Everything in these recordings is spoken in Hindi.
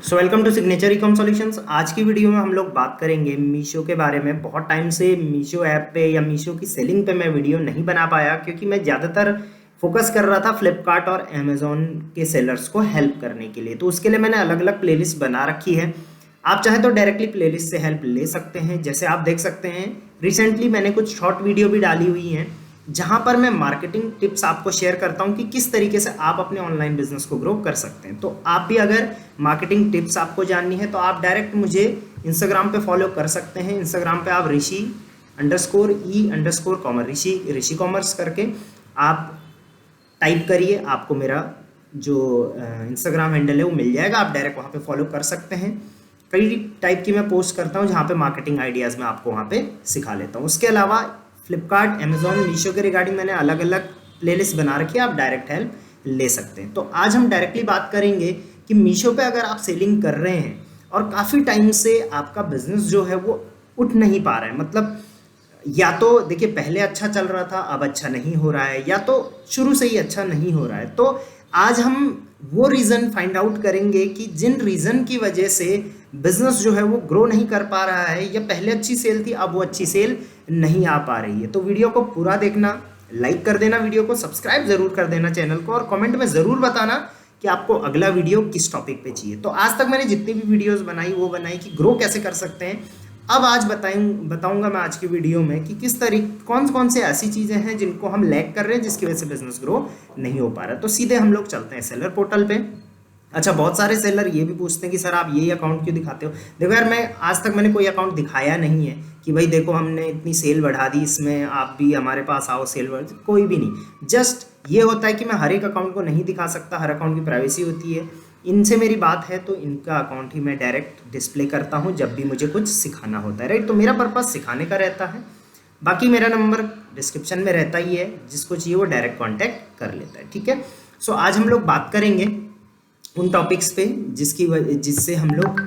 Welcome to Signature Ecom Solutions. आज की वीडियो में हम लोग बात करेंगे मीशो के बारे में। बहुत टाइम से मीशो ऐप पे या मीशो की सेलिंग पे मैं वीडियो नहीं बना पाया क्योंकि मैं ज़्यादातर फोकस कर रहा था फ्लिपकार्ट और अमेजोन के सेलर्स को हेल्प करने के लिए। तो उसके लिए मैंने अलग अलग प्लेलिस्ट बना रखी है। आप चाहे तो डायरेक्टली प्लेलिस्ट से हेल्प ले सकते हैं। जैसे आप देख सकते हैं रिसेंटली मैंने कुछ शॉर्ट वीडियो भी डाली हुई हैं जहां पर मैं मार्केटिंग टिप्स आपको शेयर करता हूं कि किस तरीके से आप अपने ऑनलाइन बिजनेस को ग्रो कर सकते हैं। तो आप भी अगर मार्केटिंग टिप्स आपको जाननी है तो आप डायरेक्ट मुझे इंस्टाग्राम पे फॉलो कर सकते हैं। इंस्टाग्राम पे आप ऋषि_e_कॉमर्स ऋषि कॉमर्स करके आप टाइप करिए, आपको मेरा जो इंस्टाग्राम हैंडल है वो मिल जाएगा। आप डायरेक्ट वहाँ पे फॉलो कर सकते हैं। कई टाइप की मैं पोस्ट करता हूँ जहाँ पे मार्केटिंग आइडियाज़ मैं आपको वहाँ पे सिखा लेता हूँ। उसके अलावा फ्लिपकार्ट, अमेजोन, मीशो के रिगार्डिंग मैंने अलग अलग प्लेलिस्ट बना रखी है, आप डायरेक्ट हेल्प ले सकते हैं। तो आज हम डायरेक्टली बात करेंगे कि मीशो पे अगर आप सेलिंग कर रहे हैं और काफ़ी टाइम से आपका बिजनेस जो है वो उठ नहीं पा रहा है, मतलब या तो देखिए पहले अच्छा चल रहा था अब अच्छा नहीं हो रहा है, या तो शुरू से ही अच्छा नहीं हो रहा है। तो आज हम वो रीज़न फाइंड आउट करेंगे कि जिन रीज़न की वजह से बिजनेस जो है वो ग्रो नहीं कर पा रहा है, या पहले अच्छी सेल थी अब वो अच्छी सेल नहीं आ पा रही है। तो वीडियो को पूरा देखना, लाइक कर देना वीडियो को, सब्सक्राइब जरूर कर देना चैनल को, और कमेंट में ज़रूर बताना कि आपको अगला वीडियो किस टॉपिक पे चाहिए। तो आज तक मैंने जितनी भी वीडियोस बनाई वो बनाई कि ग्रो कैसे कर सकते हैं। अब आज बताऊंगा मैं आज की वीडियो में कि किस तरीके कौन कौन से ऐसी चीज़ें हैं जिनको हम लैग कर रहे हैं जिसकी वजह से बिजनेस ग्रो नहीं हो पा रहा है। तो सीधे हम लोग चलते हैं सेलर पोर्टल पे। अच्छा, बहुत सारे सेलर ये भी पूछते हैं कि सर आप यही अकाउंट क्यों दिखाते हो। देखो यार, मैं आज तक मैंने कोई अकाउंट दिखाया नहीं है कि भाई देखो हमने इतनी सेल बढ़ा दी, इसमें आप भी हमारे पास आओ सेल बढ़, कोई भी नहीं। जस्ट ये होता है कि मैं हर एक अकाउंट को नहीं दिखा सकता, हर अकाउंट की प्राइवेसी होती है। इनसे मेरी बात है तो इनका अकाउंट ही मैं डायरेक्ट डिस्प्ले करता हूँ जब भी मुझे कुछ सिखाना होता है, राइट। तो मेरा पर्पज़ सिखाने का रहता है। बाकी मेरा नंबर डिस्क्रिप्शन में रहता ही है, जिसको चाहिए वो डायरेक्ट कांटेक्ट कर लेता है, ठीक है। सो आज हम लोग बात करेंगे उन टॉपिक्स पे जिससे हम लोग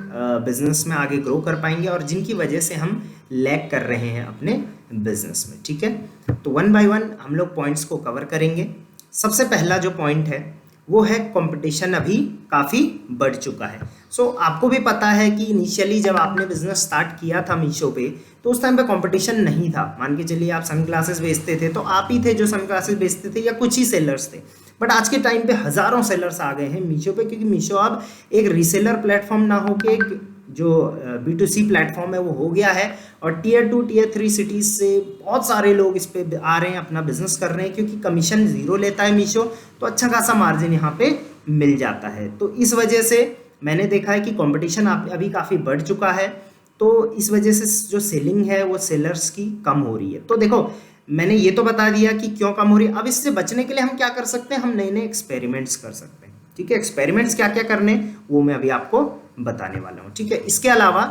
बिजनेस में आगे ग्रो कर पाएंगे और जिनकी वजह से हम लैग कर रहे हैं अपने बिजनेस में, ठीक है। तो वन बाय वन हम लोग पॉइंट्स को कवर करेंगे। सबसे पहला जो पॉइंट है वो है कंपटीशन अभी काफ़ी बढ़ चुका है। सो आपको भी पता है कि इनिशियली जब आपने बिजनेस स्टार्ट किया था मीशो पे तो उस टाइम पे कंपटीशन नहीं था। मान के चलिए आप सन ग्लासेस बेचते थे तो आप ही थे जो सन ग्लासेस बेचते थे, या कुछ ही सेलर्स थे। बट आज के टाइम पे हज़ारों सेलर्स आ गए हैं मीशो पे, क्योंकि मीशो अब एक रीसेलर प्लेटफॉर्म ना हो के एक जो B2C प्लेटफॉर्म है वो हो गया है। और टियर 2 टियर 3 सिटीज़ से बहुत सारे लोग इस पे आ रहे हैं, अपना बिजनेस कर रहे हैं, क्योंकि कमीशन ज़ीरो लेता है मीशो, तो अच्छा खासा मार्जिन यहाँ पे मिल जाता है। तो इस वजह से मैंने देखा है कि कंपटीशन अभी काफ़ी बढ़ चुका है। तो इस वजह से जो सेलिंग है वो सेलर्स की कम हो रही है। तो देखो, मैंने ये तो बता दिया कि क्यों कम हो रही है। अब इससे बचने के लिए हम क्या कर सकते हैं, हम नए नए एक्सपेरिमेंट्स कर सकते हैं, ठीक है। एक्सपेरिमेंट्स क्या क्या करने वो मैं अभी आपको बताने वाला हूँ, ठीक है। इसके अलावा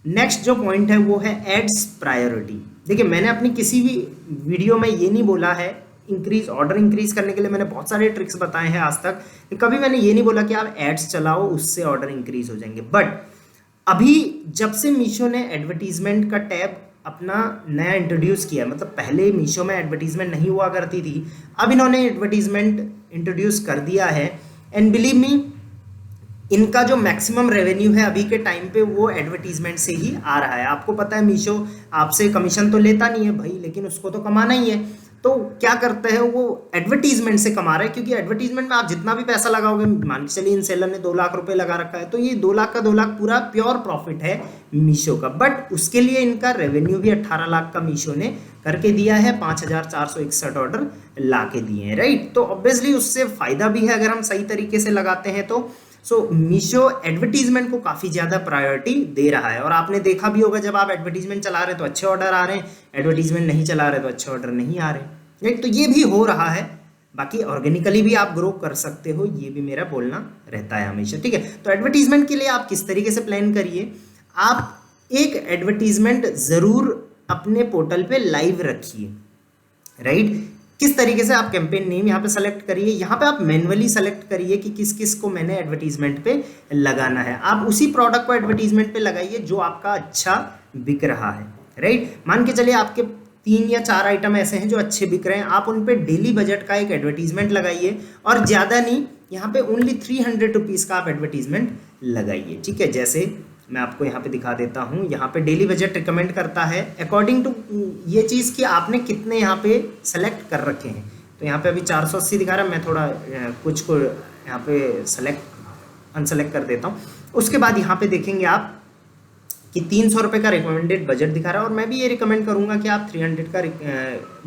नेक्स्ट जो पॉइंट है वो है एड्स प्रायोरिटी। देखिए, मैंने अपनी किसी भी वीडियो में ये नहीं बोला है ऑर्डर इंक्रीज करने के लिए मैंने बहुत सारे ट्रिक्स बताए हैं आज तक, कभी मैंने ये नहीं बोला कि आप एड्स चलाओ उससे ऑर्डर इंक्रीज हो जाएंगे। बट अभी जब से मीशो ने एडवर्टीजमेंट का टैब अपना नया इंट्रोड्यूस किया, मतलब पहले मीशो में एडवर्टीजमेंट नहीं हुआ करती थी, अब इन्होंने एडवर्टीजमेंट इंट्रोड्यूस कर दिया है। एंड बिलीव मी, इनका जो मैक्सिमम रेवेन्यू है अभी के टाइम पे वो एडवर्टीजमेंट से ही आ रहा है। आपको पता है मीशो आपसे कमीशन तो लेता नहीं है भाई, लेकिन उसको तो कमाना ही है। तो क्या करते हैं, वो एडवर्टीजमेंट से कमा रहे हैं, क्योंकि एडवर्टीजमेंट में आप जितना भी पैसा लगाओगे, मान के चलिए इन सेलर ने 2 लाख रुपए लगा रखा है, तो ये 2 लाख का 2 लाख पूरा प्योर प्रॉफिट है मीशो का। बट उसके लिए इनका रेवेन्यू भी 18 लाख का मीशो ने करके दिया है, 5461 ऑर्डर ला के दिए हैं, राइट। तो ऑब्वियसली उससे फायदा भी है अगर हम सही तरीके से लगाते हैं तो। सो मीशो एडवर्टीजमेंट को काफ़ी ज़्यादा प्रायोरिटी दे रहा है। और आपने देखा भी होगा, जब आप एडवर्टीजमेंट चला रहे हैं तो अच्छे ऑर्डर आ रहे हैं, एडवर्टीजमेंट नहीं चला रहे तो अच्छे ऑर्डर नहीं आ रहे, राइट। तो ये भी हो रहा है। बाकी ऑर्गेनिकली भी आप ग्रो कर सकते हो, ये भी मेरा बोलना रहता है हमेशा, ठीक है। तो एडवर्टीजमेंट के लिए आप किस तरीके से प्लान करिए, आप एक एडवर्टीजमेंट ज़रूर अपने पोर्टल पे लाइव रखिए, राइट। किस तरीके से, आप कैंपेन नेम यहाँ पे सेलेक्ट करिए, यहाँ पे आप मैन्युअली सेलेक्ट करिए कि किस किस को मैंने एडवर्टीजमेंट पे लगाना है। आप उसी प्रोडक्ट को एडवर्टीजमेंट पे लगाइए जो आपका अच्छा बिक रहा है, राइट। मान के चलिए आपके 3 या 4 आइटम ऐसे हैं जो अच्छे बिक रहे हैं, आप उन पे डेली बजट का एक एडवर्टीजमेंट लगाइए, और ज़्यादा नहीं, यहाँ पे ओनली 300 रुपीज़ का आप एडवर्टीजमेंट लगाइए। ठीक है, जैसे मैं आपको यहाँ पे दिखा देता हूँ, यहाँ पे डेली बजट रिकमेंड करता है अकॉर्डिंग टू ये चीज़ कि आपने कितने यहाँ पे सेलेक्ट कर रखे हैं। तो यहाँ पे अभी 480 दिखा रहा है, मैं थोड़ा कुछ को यहाँ पे अनसेलेक्ट कर देता हूँ। उसके बाद यहाँ पे देखेंगे आप कि 300 रुपये का रिकमेंडेड बजट दिखा रहा है, और मैं भी ये रिकमेंड करूँगा कि आप 300 का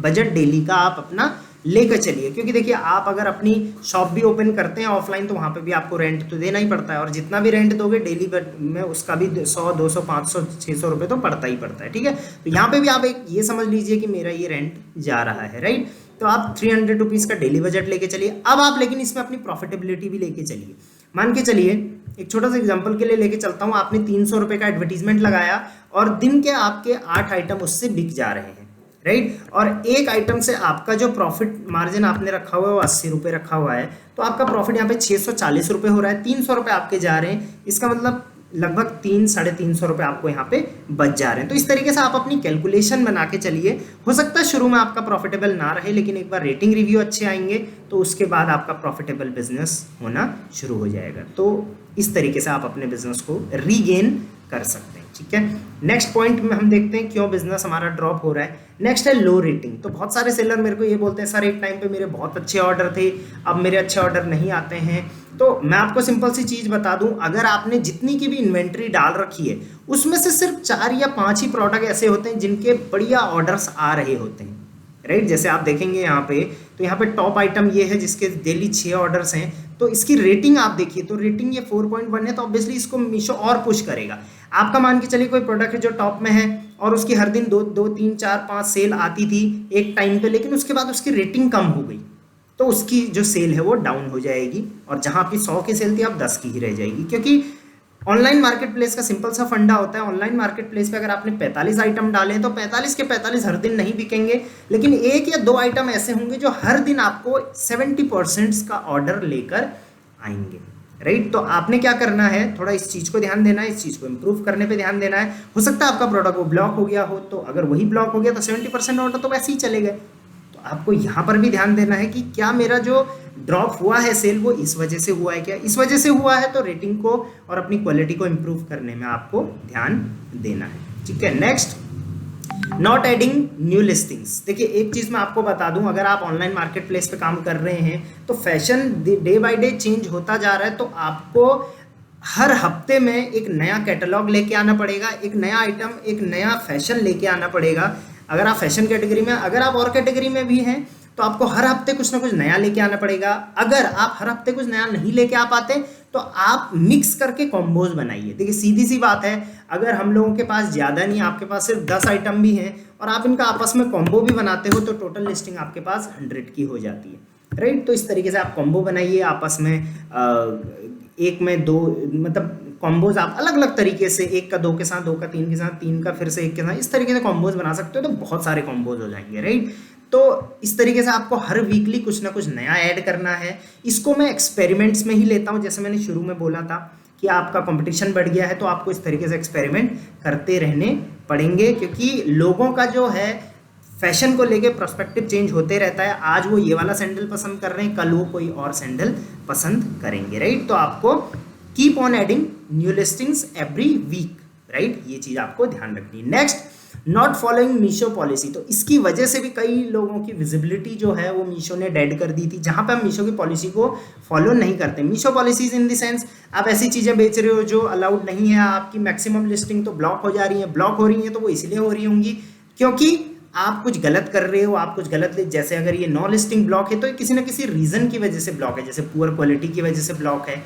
बजट डेली का आप अपना लेकर चलिए, क्योंकि देखिए आप अगर अपनी शॉप भी ओपन करते हैं ऑफलाइन तो वहाँ पे भी आपको रेंट तो देना ही पड़ता है, और जितना भी रेंट दोगे डेली में उसका भी 100 200 500 600 रुपये तो पड़ता ही पड़ता है। ठीक है, तो यहाँ पे भी आप एक ये समझ लीजिए कि मेरा ये रेंट जा रहा है, राइट। तो आप 300 रुपीज़ का डेली बजट लेके चलिए। अब आप लेकिन इसमें अपनी प्रॉफिटेबिलिटी भी लेके चलिए। मान के चलिए, एक छोटा सा एग्जांपल के लिए लेके चलता हूँ, आपने 300 रुपये का एडवर्टीजमेंट लगाया और दिन के आपके 8 आइटम उससे बिक जा रहे हैं, राइट। और एक आइटम से आपका जो प्रॉफिट मार्जिन आपने रखा हुआ है वो 80 रुपये रखा हुआ है, तो आपका प्रॉफिट यहाँ पे 640 रुपये हो रहा है। 300 रुपये आपके जा रहे हैं, इसका मतलब लगभग 300-350 रुपये आपको यहाँ पे बच जा रहे हैं। तो इस तरीके से आप अपनी कैलकुलेशन बना के चलिए। हो सकता है शुरू में आपका प्रॉफिटेबल ना रहे, लेकिन एक बार रेटिंग रिव्यू अच्छे आएंगे तो उसके बाद आपका प्रॉफिटेबल बिजनेस होना शुरू हो जाएगा। तो इस तरीके से आप अपने बिजनेस को रीगेन कर सकते हैं। ठीक है, नेक्स्ट पॉइंट में हम देखते हैं क्यों बिजनेस हमारा ड्रॉप हो रहा है। नेक्स्ट है लो रेटिंग। तो बहुत सारे सेलर मेरे को ये बोलते हैं, सर एक टाइम पे मेरे बहुत अच्छे ऑर्डर थे, अब मेरे अच्छे ऑर्डर नहीं आते हैं। तो मैं आपको सिंपल सी चीज़ बता दूं, अगर आपने जितनी की भी इन्वेंट्री डाल रखी है उसमें से सिर्फ 4 या 5 ही प्रोडक्ट ऐसे होते हैं जिनके बढ़िया ऑर्डर्स आ रहे होते हैं, राइट। जैसे आप देखेंगे यहाँ पे, तो यहाँ पे टॉप आइटम ये है जिसके डेली 6 ऑर्डर्स हैं, तो इसकी रेटिंग आप देखिए, तो रेटिंग ये 4.1 है, तो ऑब्वियसली इसको मीशो और पुश करेगा। आपका मान के चलिए कोई प्रोडक्ट है जो टॉप में है और उसकी हर दिन 2 3 4 5 सेल आती थी एक टाइम पे, लेकिन उसके बाद उसकी रेटिंग कम हो गई, तो उसकी जो सेल है वो डाउन हो जाएगी, और जहां आपकी 100 की सेल थी अब 10 की ही रह जाएगी। क्योंकि ऑनलाइन मार्केट प्लेस का सिंपल सा फंडा होता है, ऑनलाइन मार्केट प्लेस पे अगर आपने 45 आइटम डाले हैं तो 45 के 45 हर दिन नहीं बिकेंगे, लेकिन 1 या 2 आइटम ऐसे होंगे जो हर दिन आपको 70% का ऑर्डर लेकर आएंगे, राइट। तो आपने क्या करना है, थोड़ा इस चीज़ को ध्यान देना है, इस चीज़ को इंप्रूव करने पे ध्यान देना है। हो सकता है आपका प्रोडक्ट वो ब्लॉक हो गया हो, तो अगर वही ब्लॉक हो गया तो 70% ऑर्डर तो वैसे ही चले गए। तो आपको यहाँ पर भी ध्यान देना है कि क्या मेरा जो ड्रॉप हुआ है सेल वो इस वजह से हुआ है, क्या इस वजह से हुआ है, तो रेटिंग को और अपनी क्वालिटी को इंप्रूव करने में आपको ध्यान देना है। ठीक है, next, not adding new listings. देखिए एक चीज़ मैं आपको बता दूं, अगर आप ऑनलाइन मार्केट प्लेस पे काम कर रहे हैं तो fashion day by day change होता जा रहा है, तो आपको हर हफ्ते में एक नया कैटलॉग लेके आना पड़ेगा, एक नया आइटम, एक नया फैशन लेके आना पड़ेगा। अगर आप फैशन कैटेगरी में, अगर आप और कैटेगरी में भी हैं तो आपको हर हफ्ते कुछ ना कुछ नया लेके आना पड़ेगा। अगर आप हर हफ्ते कुछ नया नहीं लेके आ पाते तो आप मिक्स करके कॉम्बोज बनाइए। देखिए सीधी सी बात है, अगर हम लोगों के पास ज़्यादा नहीं, आपके पास सिर्फ 10 आइटम भी हैं और आप इनका आपस में कॉम्बो भी बनाते हो तो टोटल लिस्टिंग आपके पास 100 की हो जाती है, राइट। तो इस तरीके से आप कॉम्बो बनाइए आपस में, एक में दो, मतलब कॉम्बोज आप अलग अलग तरीके से, एक का 2 के साथ, 2 का 3 के साथ, 3 का फिर से 1 के साथ, इस तरीके से कॉम्बोज बना सकते हो, तो बहुत सारे कॉम्बोज हो जाएंगे, राइट। तो इस तरीके से आपको हर वीकली कुछ ना कुछ नया ऐड करना है। इसको मैं एक्सपेरिमेंट्स में ही लेता हूँ, जैसे मैंने शुरू में बोला था कि आपका कंपटीशन बढ़ गया है तो आपको इस तरीके से एक्सपेरिमेंट करते रहने पड़ेंगे, क्योंकि लोगों का जो है फैशन को लेके पर्सपेक्टिव चेंज होते रहता है। आज वो ये वाला सैंडल पसंद कर रहे हैं, कल वो कोई और सैंडल पसंद करेंगे, राइट। तो आपको keep on adding new listings every week, right, ये चीज़ आपको ध्यान रखनी है। Next, not following Meesho policy. तो इसकी वजह से भी कई लोगों की विजिबिलिटी जो है वो मीशो ने डेड कर दी थी, जहाँ पे हम मीशो की पॉलिसी को फॉलो नहीं करते। Meesho policies in the sense, आप ऐसी चीज़ें बेच रहे हो जो अलाउड नहीं है, आपकी मैक्सिमम लिस्टिंग तो ब्लॉक हो जा रही है। ब्लॉक हो रही है तो वो इसलिए हो रही होंगी क्योंकि आप कुछ गलत कर रहे हो, आप कुछ गलत, जैसे अगर ये नो लिस्टिंग ब्लॉक है तो किसी ना किसी रीज़न की वजह से ब्लॉक है, जैसे पुअर क्वालिटी की वजह से ब्लॉक है,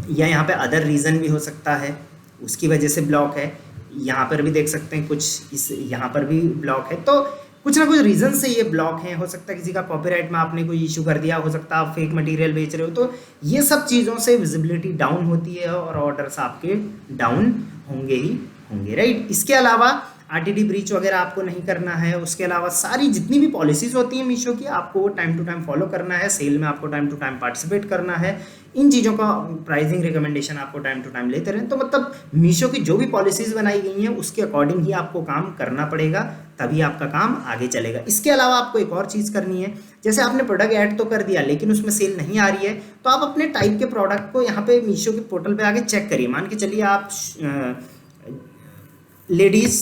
या यहाँ पे अदर रीज़न भी हो सकता है उसकी वजह से ब्लॉक है। यहाँ पर भी देख सकते हैं कुछ, इस यहाँ पर भी ब्लॉक है, तो कुछ ना कुछ रीज़न से ये ब्लॉक है। हो सकता है किसी का कॉपीराइट में आपने कोई इशू कर दिया, हो सकता है आप फेक मटेरियल बेच रहे हो, तो ये सब चीज़ों से विजिबिलिटी डाउन होती है और ऑर्डर्स आपके डाउन होंगे ही होंगे, राइट। इसके अलावा आरटीडी ब्रीच वगैरह आपको नहीं करना है। उसके अलावा सारी जितनी भी पॉलिसीज़ होती हैं मीशो की, आपको टाइम टू टाइम फॉलो करना है। सेल में आपको टाइम टू टाइम पार्टिसिपेट करना है। इन चीज़ों का प्राइसिंग रिकमेंडेशन आपको टाइम टू टाइम लेते रहें। तो मतलब मीशो की जो भी पॉलिसीज़ बनाई गई हैं उसके अकॉर्डिंग ही आपको काम करना पड़ेगा, तभी आपका काम आगे चलेगा। इसके अलावा आपको एक और चीज़ करनी है, जैसे आपने प्रोडक्ट ऐड तो कर दिया लेकिन उसमें सेल नहीं आ रही है, तो आप अपने टाइप के प्रोडक्ट को यहाँ पे मीशो के पोर्टल पे आके चेक करिए। मान के चलिए आप लेडीज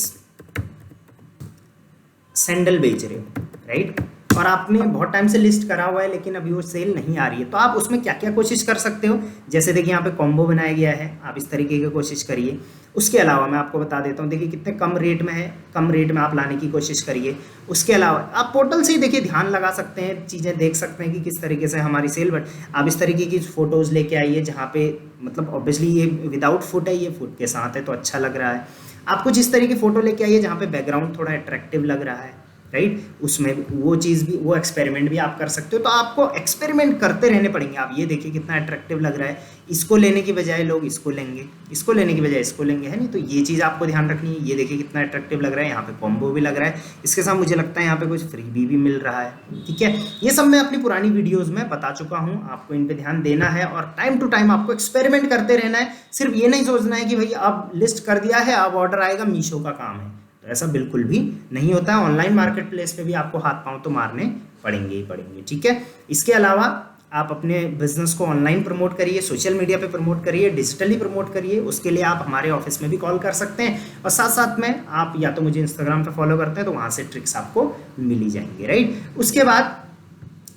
सैंडल बेच रहे हो, राइट, और आपने बहुत टाइम से लिस्ट करा हुआ है लेकिन अभी वो सेल नहीं आ रही है, तो आप उसमें क्या क्या कोशिश कर सकते हो। जैसे देखिए यहाँ पे कॉम्बो बनाया गया है, आप इस तरीके की कोशिश करिए। उसके अलावा मैं आपको बता देता हूँ, देखिए कितने कम रेट में है, कम रेट में आप लाने की कोशिश करिए। उसके अलावा आप पोर्टल से ही देखिए ध्यान लगा सकते हैं, चीज़ें देख सकते हैं कि किस तरीके से हमारी सेल बढ़। आप इस तरीके की फ़ोटोज़ लेके आइए जहाँ पे मतलब ऑब्वियसली ये विदाउट फुट है, ये फुट के साथ है तो अच्छा लग रहा है। आप कुछ इस तरीके की फ़ोटो लेके आइए जहाँ पे बैकग्राउंड थोड़ा अट्रैक्टिव लग रहा है, राइट, उसमें वो चीज़ भी, वो एक्सपेरिमेंट भी आप कर सकते हो। तो आपको एक्सपेरिमेंट करते रहने पड़ेंगे। आप ये देखिए कितना अट्रैक्टिव लग रहा है, इसको लेने की बजाय लोग इसको लेंगे, इसको लेने की बजाय इसको लेंगे, है नहीं, तो ये चीज़ आपको ध्यान रखनी है। ये देखिए कितना अट्रैक्टिव लग रहा है, यहाँ पे कॉम्बो भी लग रहा है, इसके साथ मुझे लगता है यहाँ पे कुछ फ्रीबी भी मिल रहा है, ठीक है। ये सब मैं अपनी पुरानी वीडियोज़ में बता चुका हूँ, आपको इन पर ध्यान देना है और टाइम टू टाइम आपको एक्सपेरिमेंट करते रहना है। सिर्फ ये नहीं सोचना है कि भाई अब लिस्ट कर दिया है अब ऑर्डर आएगा, मीशो का काम है, तो ऐसा बिल्कुल भी नहीं होता है। ऑनलाइन मार्केट प्लेस पे भी आपको हाथ पांव तो मारने पड़ेंगे ही पड़ेंगे, ठीक है। इसके अलावा आप अपने बिजनेस को ऑनलाइन प्रमोट करिए, सोशल मीडिया पे प्रमोट करिए, डिजिटली प्रमोट करिए। उसके लिए आप हमारे ऑफिस में भी कॉल कर सकते हैं और साथ साथ में आप या तो मुझे इंस्टाग्राम पे फॉलो करते हैं तो वहाँ से ट्रिक्स आपको मिल ही जाएंगे, राइट। उसके बाद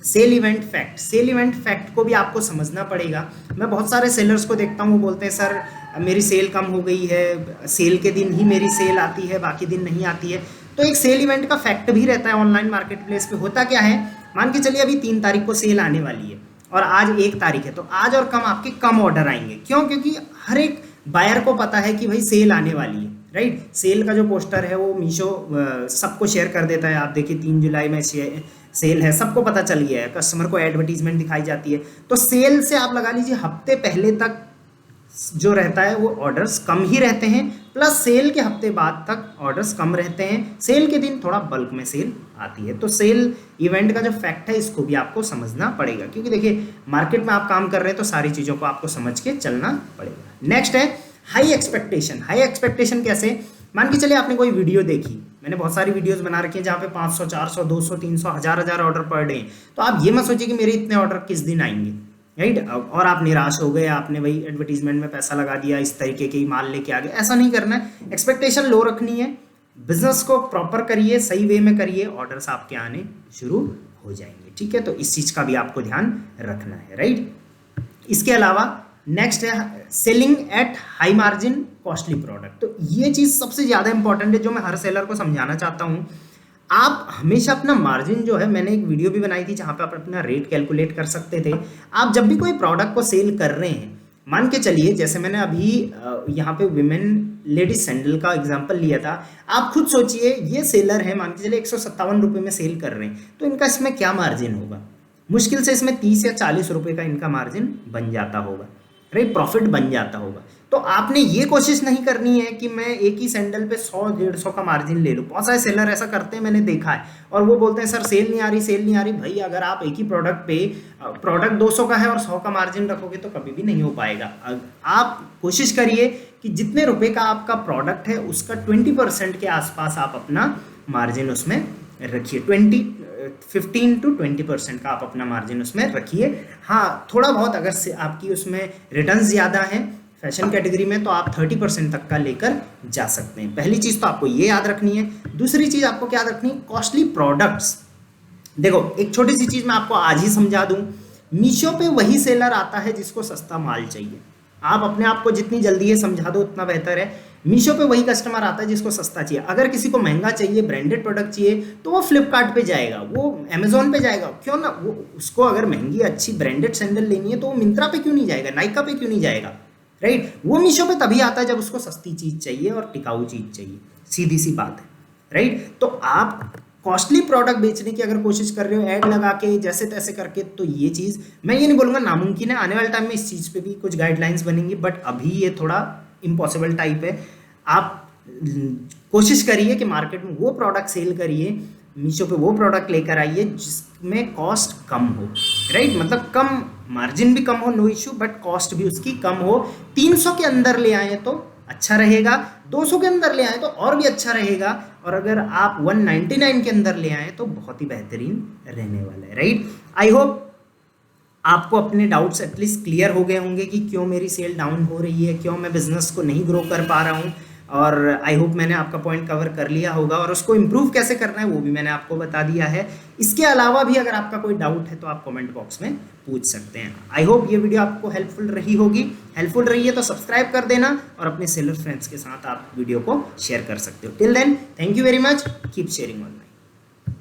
sale event fact, sale event fact को भी आपको समझना पड़ेगा। मैं बहुत सारे सेलर्स को देखता हूँ, वो बोलते हैं सर मेरी सेल कम हो गई है, सेल के दिन ही मेरी सेल आती है, बाकी दिन नहीं आती है। तो एक सेल इवेंट का फैक्ट भी रहता है ऑनलाइन मार्केट प्लेस पे। होता क्या है, मान के चलिए अभी 3 तारीख को सेल आने वाली है और आज 1 तारीख है, तो आज और कम आपके कम ऑर्डर आएंगे। क्यों? क्योंकि हर एक बायर को पता है कि भाई सेल आने वाली है, राइट। सेल का जो पोस्टर है वो मीशो सबको शेयर कर देता है। आप देखिए 3 जुलाई में सेल है, सबको पता चल गया है, कस्टमर को एडवर्टीजमेंट दिखाई जाती है। तो सेल से आप लगा लीजिए हफ्ते पहले तक जो रहता है वो ऑर्डर्स कम ही रहते हैं, प्लस सेल के हफ्ते बाद तक ऑर्डर्स कम रहते हैं। सेल के दिन थोड़ा बल्क में सेल आती है। तो सेल इवेंट का जो फैक्ट है इसको भी आपको समझना पड़ेगा, क्योंकि देखिए मार्केट में आप काम कर रहे हैं तो सारी चीज़ों को आपको समझ के चलना पड़ेगा। नेक्स्ट है हाई एक्सपेक्टेशन। हाई एक्सपेक्टेशन कैसे, मान के चलिए आपने कोई वीडियो देखी, मैंने बहुत सारी वीडियोस बना रखी हैं जहाँ पे 500, 400, 200, 300, हजार ऑर्डर पर डे, तो आप ये मत सोचिए कि मेरे इतने ऑर्डर किस दिन आएंगे, राइट, और आप निराश हो गए, आपने वही एडवर्टीजमेंट में पैसा लगा दिया, इस तरीके के माल लेके आ गए। ऐसा नहीं करना है, एक्सपेक्टेशन लो रखनी है, बिजनेस को प्रॉपर करिए, सही वे में करिए, ऑर्डर्स आपके आने शुरू हो जाएंगे, ठीक है। तो इस चीज़ का भी आपको ध्यान रखना है, राइट। इसके अलावा नेक्स्ट है selling at high margin costly product. तो ये चीज़ सबसे ज़्यादा इंपॉर्टेंट है जो मैं हर सेलर को समझाना चाहता हूँ। आप हमेशा अपना मार्जिन जो है, मैंने एक वीडियो भी बनाई थी जहाँ पे आप अपना रेट कैलकुलेट कर सकते थे। आप जब भी कोई प्रोडक्ट को सेल कर रहे हैं, मान के चलिए जैसे मैंने अभी यहाँ पे विमेन लेडीज सैंडल का एग्जांपल लिया था, आप खुद सोचिए ये सेलर है, मान के चलिए 157 रुपये में सेल कर रहे हैं, तो इनका इसमें क्या मार्जिन होगा? मुश्किल से इसमें 30 या 40 रुपये का इनका मार्जिन बन जाता होगा, राइट, प्रॉफिट बन जाता होगा। तो आपने ये कोशिश नहीं करनी है कि मैं एक ही सैंडल पे 100-150 का मार्जिन ले लूँ। बहुत सारे सेलर ऐसा करते हैं, मैंने देखा है, और वो बोलते हैं सर सेल नहीं आ रही, सेल नहीं आ रही। भाई अगर आप एक ही प्रोडक्ट पे प्रोडक्ट 200 का है और 100 का मार्जिन रखोगे तो कभी भी नहीं हो पाएगा। आप कोशिश करिए कि जितने रुपए का आपका प्रोडक्ट है उसका 20% के आसपास आप अपना मार्जिन उसमें रखिए। 15 to 20% का आप अपना मार्जिन उसमें रखिए। हाँ, थोड़ा बहुत अगर से आपकी उसमें रिटर्न ज़्यादा है फैशन कैटेगरी में तो आप 30% तक का लेकर जा सकते हैं। पहली चीज़ तो आपको ये याद रखनी है। दूसरी चीज़ आपको क्या याद रखनी है, कॉस्टली प्रोडक्ट्स। देखो एक छोटी सी चीज़ मैं आपको आज ही समझा दूँ, मीशो पे वही सेलर आता है जिसको सस्ता माल चाहिए। आप अपने आप को जितनी जल्दी ये समझा दो उतना बेहतर है। मीशो पे वही कस्टमर आता है जिसको सस्ता चाहिए। अगर किसी को महंगा चाहिए, ब्रांडेड प्रोडक्ट चाहिए, तो वो फ्लिपकार्ट पे जाएगा, वो अमेजोन पे जाएगा, क्यों ना। वो उसको अगर महंगी अच्छी ब्रांडेड सैंडल लेनी है तो वो मिंत्रा पे क्यों नहीं जाएगा, नाइका पे क्यों नहीं जाएगा, राइट। वो मीशो पे तभी आता है जब उसको सस्ती चीज़ चाहिए और टिकाऊ चीज़ चाहिए, सीधी सी बात है, राइट। तो आप कॉस्टली प्रोडक्ट बेचने की अगर कोशिश कर रहे हो ऐड लगा के जैसे तैसे करके, तो ये चीज़ मैं ये नहीं बोलूँगा नामुमकिन है। आने वाले टाइम में इस चीज़ पे भी कुछ गाइडलाइंस बनेंगी, बट अभी ये थोड़ा इम्पॉसिबल टाइप है। आप कोशिश करिए कि मार्केट में वो प्रोडक्ट सेल करिए, मीशो पे वो प्रोडक्ट लेकर आइए जिसमें कॉस्ट कम हो, राइट, मतलब कम मार्जिन भी कम हो, नो इशू, बट कॉस्ट भी उसकी कम हो। 300 के अंदर ले आए तो अच्छा रहेगा, 200 के अंदर ले आए तो और भी अच्छा रहेगा। और अगर आप 199 के अंदर ले आए तो बहुत ही बेहतरीन रहने वाला है, राइट। आई होप आपको अपने डाउट्स एटलीस्ट क्लियर हो गए होंगे कि क्यों मेरी सेल डाउन हो रही है, क्यों मैं बिजनेस को नहीं ग्रो कर पा रहा हूँ, और आई होप मैंने आपका पॉइंट कवर कर लिया होगा, और उसको इम्प्रूव कैसे करना है वो भी मैंने आपको बता दिया है। इसके अलावा भी अगर आपका कोई डाउट है तो आप कमेंट बॉक्स में पूछ सकते हैं। आई होप ये वीडियो आपको हेल्पफुल रही होगी। हेल्पफुल रही है तो सब्सक्राइब कर देना और अपने सेलर फ्रेंड्स के साथ आप वीडियो को शेयर कर सकते हो। Till then, thank you very much, keep sharing online.